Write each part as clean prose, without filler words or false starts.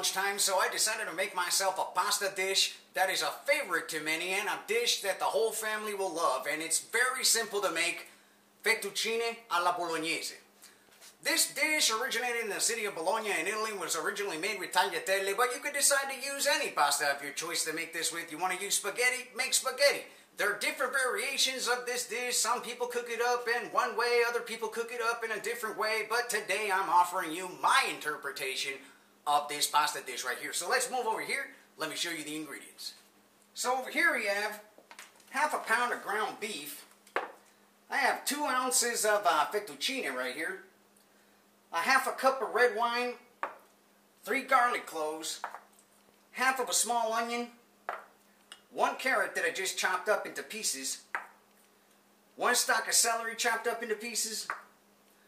lunchtime, so I decided to make myself a pasta dish that is a favorite to many and a dish that the whole family will love, and it's very simple to make: fettuccine alla Bolognese. This dish originated in the city of Bologna in Italy, was originally made with tagliatelle, but you could decide to use any pasta of your choice to make this with. You want to use spaghetti? Make spaghetti. There are different variations of this dish. Some people cook it up in one way, other people cook it up in a different way, but today I'm offering you my interpretation of this pasta dish right here. So let's move over here. Let me show you the ingredients. So over here we have half a pound of ground beef. I have 2 ounces of fettuccine right here. A half a cup of red wine, 3 garlic cloves, half of a small onion, 1 carrot that I just chopped up into pieces, 1 stalk of celery chopped up into pieces,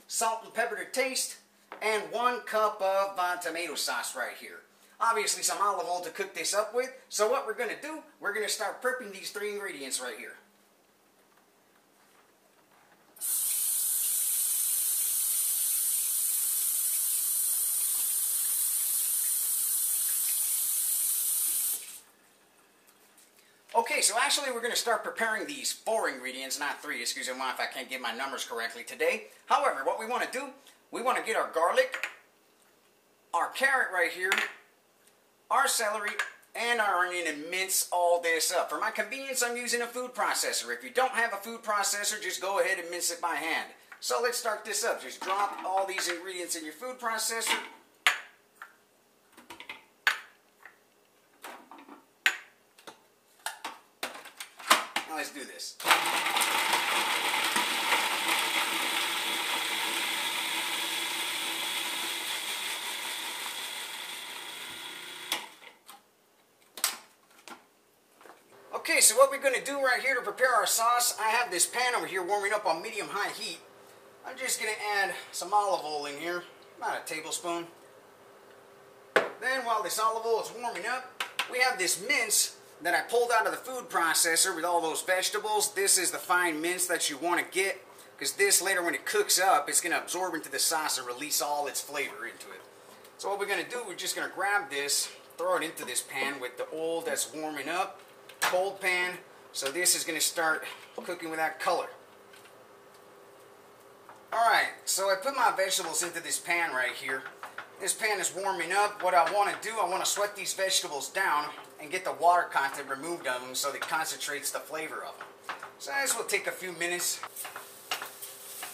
salt and pepper to taste, and 1 cup of tomato sauce right here. Obviously some olive oil to cook this up with. So what we're going to do, we're going to start prepping these 3 ingredients right here. Okay, so actually we're going to start preparing these 4 ingredients, not 3, excuse me if I can't get my numbers correctly today. However, what we want to do, we want to get our garlic, our carrot right here, our celery, and our onion, and mince all this up. For my convenience, I'm using a food processor. If you don't have a food processor, just go ahead and mince it by hand. So let's start this up. Just drop all these ingredients in your food processor. Let's do this. Okay, so what we're going to do right here to prepare our sauce, I have this pan over here warming up on medium-high heat. I'm just going to add some olive oil in here, about a tablespoon. Then while this olive oil is warming up, we have this mince that I pulled out of the food processor with all those vegetables. This is the fine mince that you want to get, because this later when it cooks up, it's going to absorb into the sauce and release all its flavor into it. So what we're going to do, we're just going to grab this, throw it into this pan with the oil that's warming up, cold pan. So this is going to start cooking with that color. Alright, so I put my vegetables into this pan right here. This pan is warming up. What I want to do, I want to sweat these vegetables down and get the water content removed of them so that it concentrates the flavor of them. So this will take a few minutes.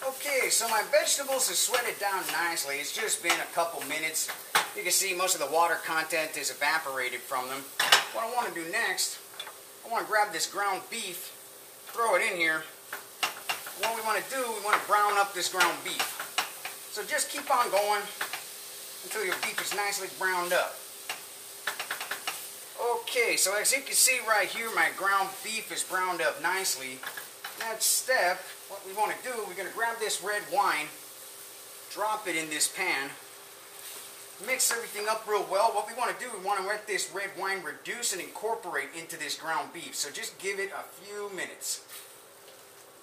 Okay, so my vegetables have sweated down nicely. It's just been a couple minutes. You can see most of the water content is evaporated from them. What I want to do next, I want to grab this ground beef, throw it in here. What we want to do, we want to brown up this ground beef. So just keep on going until your beef is nicely browned up. Okay, so as you can see right here, my ground beef is browned up nicely. Next step, what we want to do, we're going to grab this red wine, drop it in this pan, mix everything up real well. What we want to do, we want to let this red wine reduce and incorporate into this ground beef. So just give it a few minutes.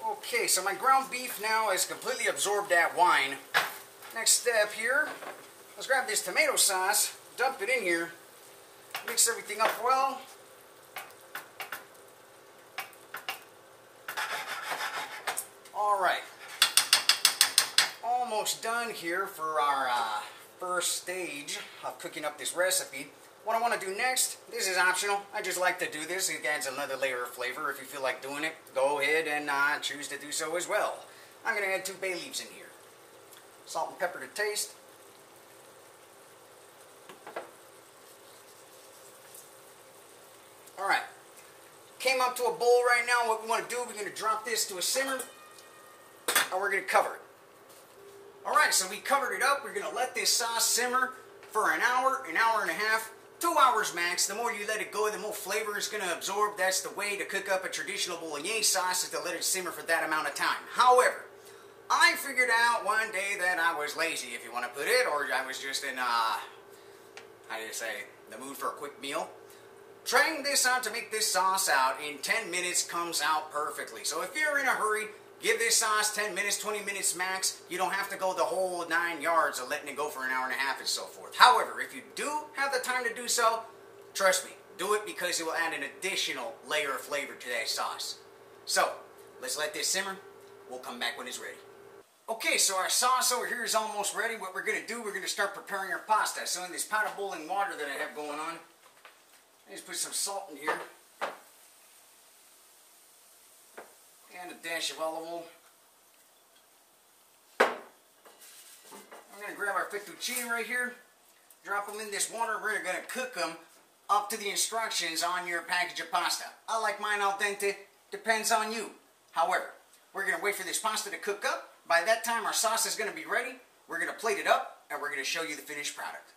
Okay, so my ground beef now has completely absorbed that wine. Next step here, let's grab this tomato sauce, dump it in here, mix everything up well. Alright, almost done here for our first stage of cooking up this recipe. What I want to do next, this is optional. I just like to do this. It adds another layer of flavor. If you feel like doing it, go ahead and choose to do so as well. I'm going to add 2 bay leaves in here. Salt and pepper to taste. Alright, came up to a bowl right now. What we want to do, we're going to drop this to a simmer, and we're going to cover it. Alright, so we covered it up. We're going to let this sauce simmer for an hour and a half, 2 hours max. The more you let it go, the more flavor it's going to absorb. That's the way to cook up a traditional Bolognese sauce, is to let it simmer for that amount of time. However, I figured out one day that I was lazy, if you want to put it, or I was just in, how do you say, the mood for a quick meal. Trying this out to make this sauce out in 10 minutes comes out perfectly. So if you're in a hurry, Give this sauce 10 minutes, 20 minutes max. You don't have to go the whole 9 yards of letting it go for an hour and a half and so forth. However, if you do have the time to do so, trust me, do it because it will add an additional layer of flavor to that sauce. So, let's let this simmer. We'll come back when it's ready. Okay, so our sauce over here is almost ready. What we're going to do, we're going to start preparing our pasta. So in this pot of boiling water that I have going on, I just put some salt in here. And a dash of olive oil. We're going to grab our fettuccine right here, drop them in this water. We're going to cook them up to the instructions on your package of pasta. I like mine al dente, depends on you. However, we're going to wait for this pasta to cook up. By that time our sauce is going to be ready. We're going to plate it up and we're going to show you the finished product.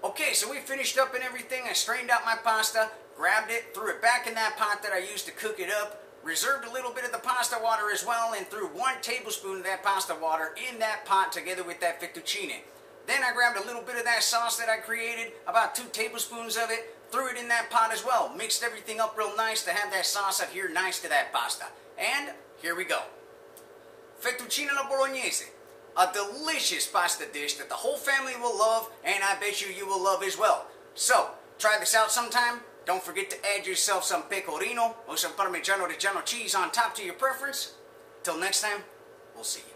Okay, so we finished up and everything. I strained out my pasta, grabbed it, threw it back in that pot that I used to cook it up. Reserved a little bit of the pasta water as well and threw 1 tablespoon of that pasta water in that pot together with that fettuccine. Then I grabbed a little bit of that sauce that I created, about 2 tablespoons of it, threw it in that pot as well. Mixed everything up real nice to have that sauce adhere nice to that pasta. And here we go. Fettuccine alla Bolognese. A delicious pasta dish that the whole family will love and I bet you will love as well. So, try this out sometime. Don't forget to add yourself some pecorino or some Parmigiano Reggiano cheese on top to your preference. Till next time, we'll see you.